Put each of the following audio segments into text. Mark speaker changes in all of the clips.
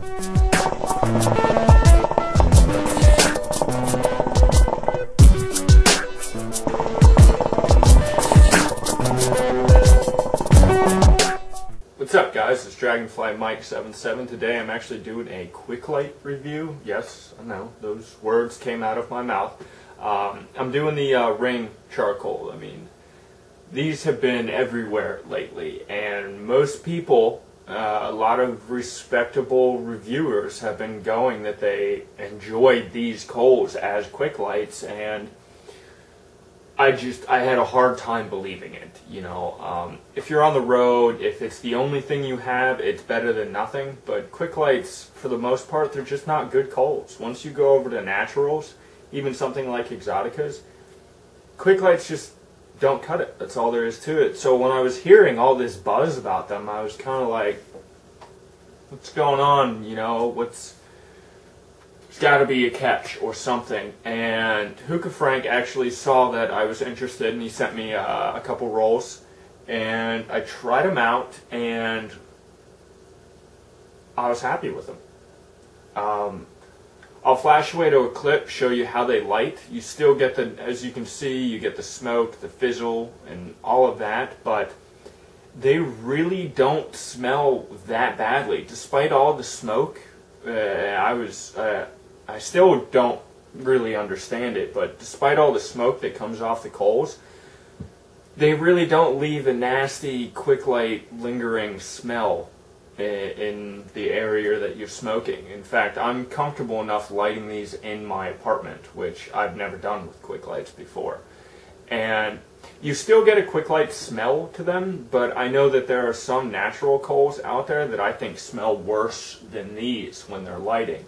Speaker 1: What's up guys, it's Dragonfly Mike 77. Today I'm actually doing a quick light review. Yes, I know, those words came out of my mouth. I'm doing the ring charcoal. I mean, these have been everywhere lately, and most people, a lot of respectable reviewers have been going that they enjoyed these coals as quick lights, and I had a hard time believing it, you know. If you're on the road, if it's the only thing you have, it's better than nothing. But quick lights, for the most part, they're just not good coals. Once you go over to naturals, even something like Exoticas, quick lights just don't cut it. That's all there is to it. So when I was hearing all this buzz about them, I was kind of like, what's going on, you know, there's got to be a catch or something. And Hookah Frank actually saw that I was interested, and he sent me a couple rolls, and I tried them out, and I was happy with them. I'll flash away to a clip, show you how they light. You still get the, as you can see, you get the smoke, the fizzle, and all of that, but they really don't smell that badly. Despite all the smoke, I still don't really understand it, but despite all the smoke that comes off the coals, they really don't leave a nasty, quick light, lingering smell in the area that you're smoking. In fact, I'm comfortable enough lighting these in my apartment, which I've never done with quick lights before. And you still get a quick light smell to them, but I know that there are some natural coals out there that I think smell worse than these when they're lighting.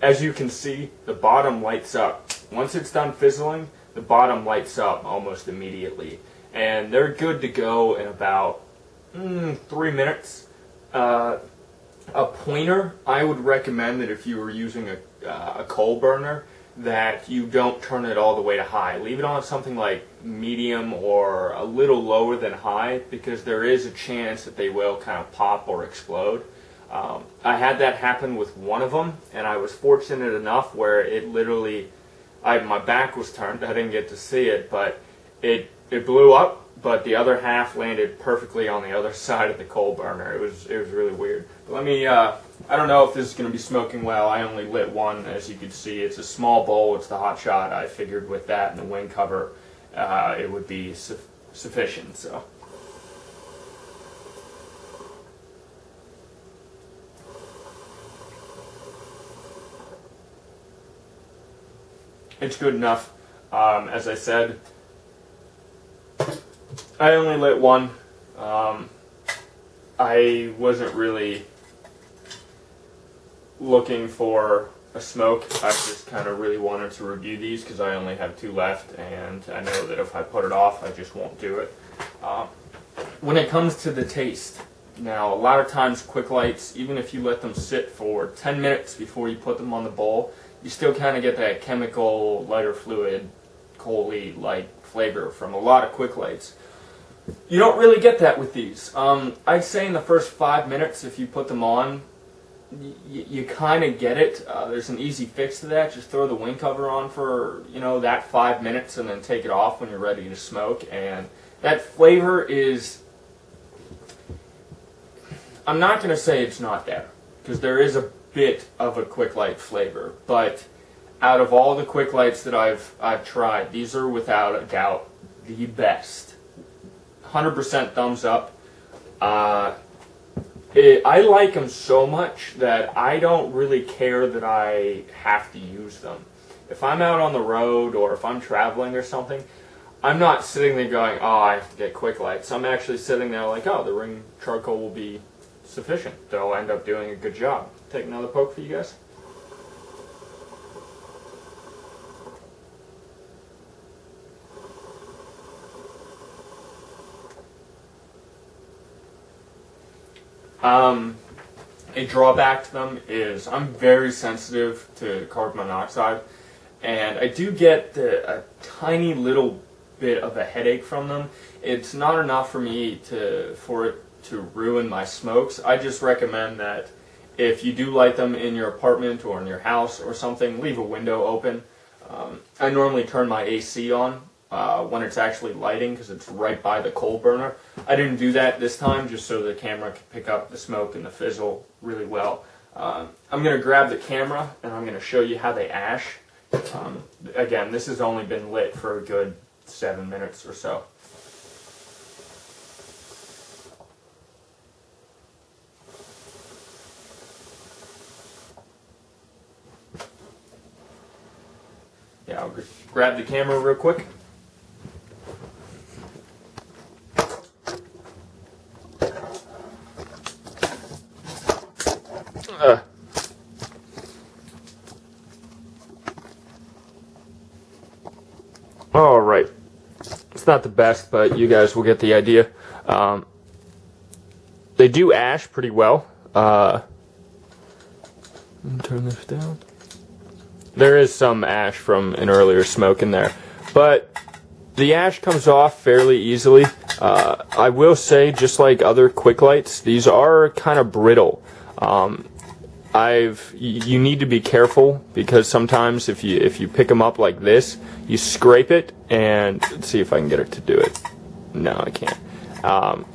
Speaker 1: As you can see, the bottom lights up. Once it's done fizzling, the bottom lights up almost immediately. And they're good to go in about 3 minutes. A pointer, I would recommend that if you were using a coal burner, that you don't turn it all the way to high. Leave it on something like medium or a little lower than high, because there is a chance that they will kind of pop or explode. I had that happen with one of them, and I was fortunate enough where it literally, my back was turned, I didn't get to see it, but it blew up, but the other half landed perfectly on the other side of the coal burner. It was really weird. But let me, I don't know if this is going to be smoking well. I only lit one, as you can see. It's a small bowl, it's the Hot Shot. I figured with that and the wing cover, it would be sufficient, so. It's good enough. As I said, I only lit one. I wasn't really looking for a smoke. I just kind of really wanted to review these because I only have 2 left, and I know that if I put it off, I just won't do it. When it comes to the taste, now a lot of times quick lights, even if you let them sit for 10 minutes before you put them on the bowl, you still kind of get that chemical, lighter fluid, coal-y like flavor from a lot of quick lights. You don't really get that with these. I'd say in the first 5 minutes, if you put them on, you kind of get it. There's an easy fix to that. Just throw the wing cover on for, you know, that 5 minutes and then take it off when you're ready to smoke. And that flavor is, I'm not going to say it's not there, because there is a bit of a quick light flavor, but out of all the quick lights that I've tried, these are without a doubt the best. 100% thumbs up. I like them so much that I don't really care that I have to use them. If I'm out on the road or if I'm traveling or something, I'm not sitting there going, oh, I have to get quick lights. I'm actually sitting there like, oh, the ring charcoal will be sufficient. They'll end up doing a good job. Take another poke for you guys. A drawback to them is I'm very sensitive to carbon monoxide, and I do get a tiny little bit of a headache from them. It's not enough for me for it to ruin my smokes. I just recommend that if you do light them in your apartment or in your house or something, leave a window open. I normally turn my AC on when it's actually lighting because it's right by the coal burner. I didn't do that this time just so the camera could pick up the smoke and the fizzle really well. I'm going to grab the camera and I'm going to show you how they ash. Again, this has only been lit for a good 7 minutes or so. Yeah, I'll grab the camera real quick. All right. It's not the best, but you guys will get the idea. They do ash pretty well. Let me turn this down. There is some ash from an earlier smoke in there, but the ash comes off fairly easily. I will say, just like other quick lights, these are kind of brittle. You need to be careful because sometimes if you pick them up like this, you scrape it, and let's see if I can get it to do it. No, I can't.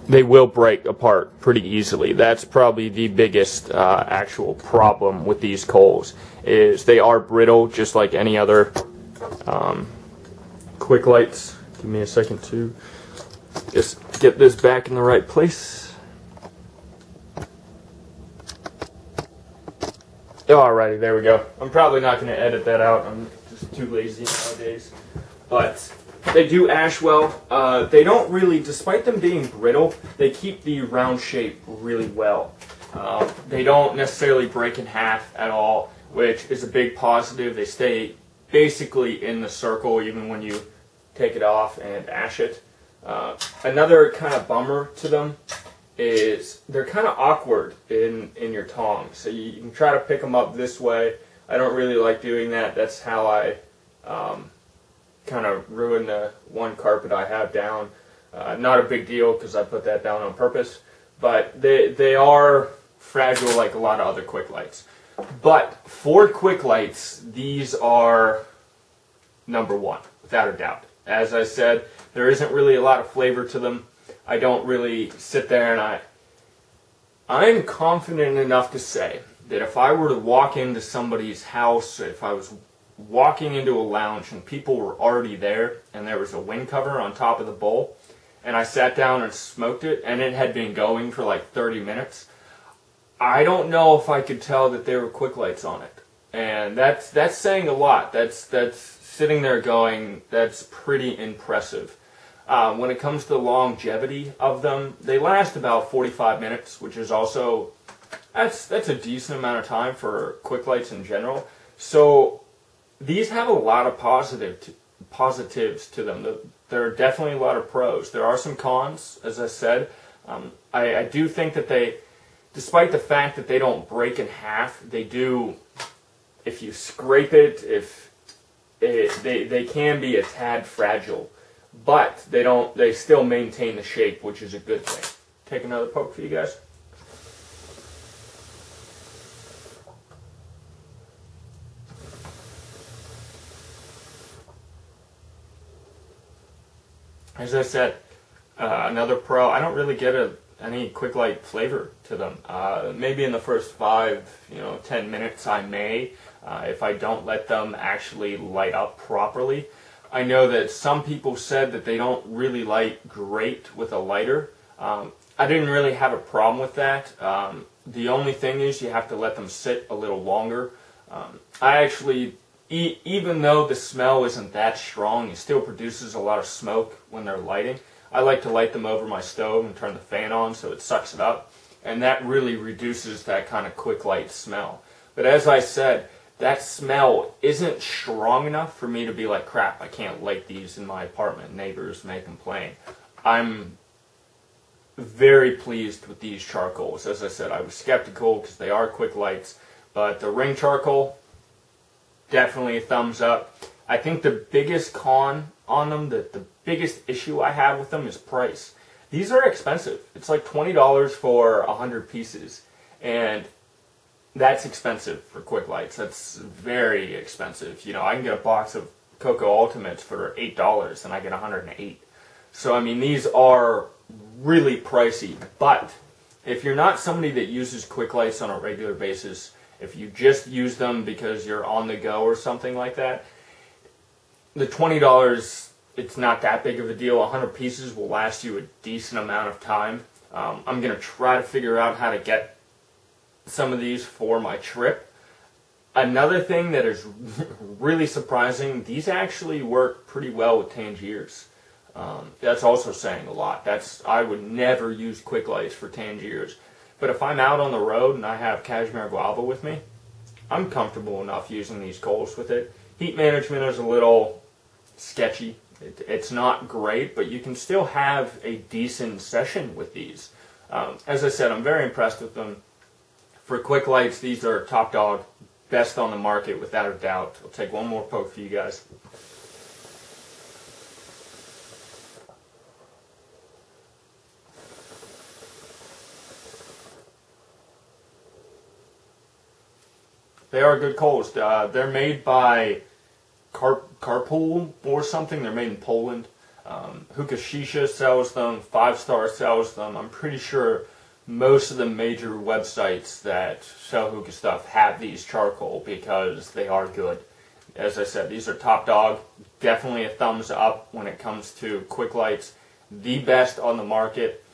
Speaker 1: They will break apart pretty easily. That's probably the biggest actual problem with these coals, is they are brittle just like any other quick lights. Give me a second to just get this back in the right place. Alrighty, there we go. I'm probably not going to edit that out. I'm just too lazy nowadays. But they do ash well. They don't really, despite them being brittle, they keep the round shape really well. They don't necessarily break in half at all, which is a big positive. They stay basically in the circle even when you take it off and ash it. Another kind of bummer to them is they're kind of awkward in your tongs. So you can try to pick them up this way. I don't really like doing that. That's how I kind of ruin the one carpet I have down. Not a big deal because I put that down on purpose. But they are fragile like a lot of other quick lights. But for quick lights, these are number one, without a doubt. As I said, there isn't really a lot of flavor to them. I don't really sit there and I'm confident enough to say that if I were to walk into somebody's house, if I was walking into a lounge and people were already there and there was a wind cover on top of the bowl and I sat down and smoked it and it had been going for like 30 minutes, I don't know if I could tell that there were quick lights on it. And that's saying a lot. That's sitting there going, that's pretty impressive. When it comes to the longevity of them, they last about 45 minutes, which is also, that's a decent amount of time for quick lights in general. So these have a lot of positives to them. There are definitely a lot of pros. There are some cons, as I said. I do think that they, despite the fact that they don't break in half, they do, if you scrape it, they can be a tad fragile. But they still maintain the shape, which is a good thing. Take another poke for you guys. As I said, another pro, I don't really get any quick light flavor to them. Maybe in the first 10 minutes I may, if I don't let them actually light up properly. I know that some people said that they don't really light great with a lighter. I didn't really have a problem with that. The only thing is you have to let them sit a little longer. I actually, even though the smell isn't that strong, it still produces a lot of smoke when they're lighting. I like to light them over my stove and turn the fan on so it sucks it up. And that really reduces that kind of quick light smell. But as I said, that smell isn't strong enough for me to be like, crap, I can't light these in my apartment. Neighbors may complain. I'm very pleased with these charcoals. As I said, I was skeptical because they are quick lights. But the ring charcoal, definitely a thumbs up. I think the biggest con on them, the biggest issue I have with them is price. These are expensive. It's like $20 for 100 pieces. And that's expensive for quick lights. That's very expensive. You know, I can get a box of Coco Ultimates for $8 and I get 108. So I mean, these are really pricey. But if you're not somebody that uses quick lights on a regular basis, if you just use them because you're on the go or something like that, the $20, it's not that big of a deal. 100 pieces will last you a decent amount of time. I'm going to try to figure out how to get some of these for my trip. Another thing that is really surprising, these actually work pretty well with Tangiers. That's also saying a lot. I would never use quick lights for Tangiers. But if I'm out on the road and I have Cashmere Guava with me, I'm comfortable enough using these coals with it. Heat management is a little sketchy. It's not great, but you can still have a decent session with these. As I said, I'm very impressed with them. For quick lights, these are top dog, best on the market without a doubt. I'll take one more poke for you guys. They are good coals. They're made by Carpool or something. They're made in Poland. Hookah Shisha sells them. 5 Star sells them. I'm pretty sure most of the major websites that sell hookah stuff have these charcoal because they are good. As I said, these are top dog. Definitely a thumbs up when it comes to quick lights. The best on the market.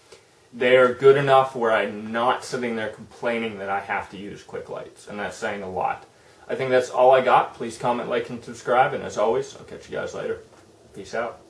Speaker 1: They are good enough where I'm not sitting there complaining that I have to use quick lights, and that's saying a lot. I think that's all I got. Please comment, like, and subscribe, and as always, I'll catch you guys later. Peace out.